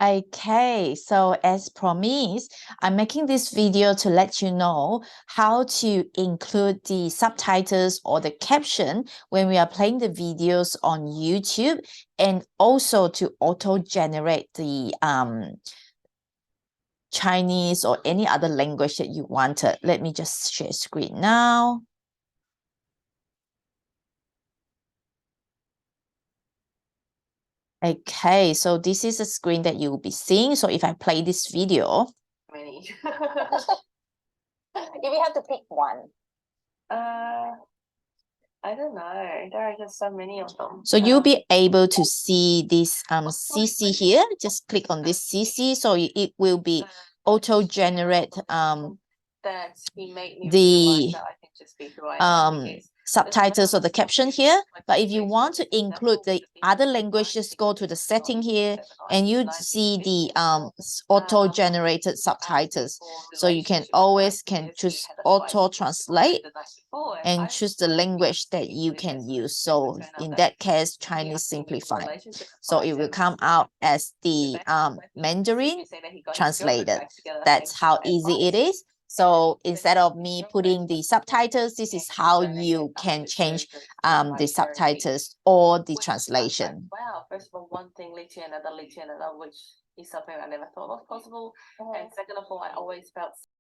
Okay, so as promised, I'm making this video to let you know how to include the subtitles or the caption when we are playing the videos on YouTube, and also to auto-generate the Chinese or any other language that you wanted. Let me just share screen now. Okay, so this is a screen that you will be seeing. So if I play this video, Many. If you have to pick one. I don't know. There are just so many of them. So you'll be able to see this CC here. Just click on this CC, so it will be auto-generate that he made me the that I can just be who I am, subtitles or the caption here. But if you want to include the other language, just go to the setting here and you see the auto-generated subtitles. So you can always choose auto translate and choose the language that you can use. So in that case, Chinese simplified. So it will come out as the Mandarin translated. That's how easy it is. So instead of me putting the subtitles, this is how you can change the subtitles or the translation. Wow, first of all, one thing led to another, which is something I never thought was possible. And second of all, I always felt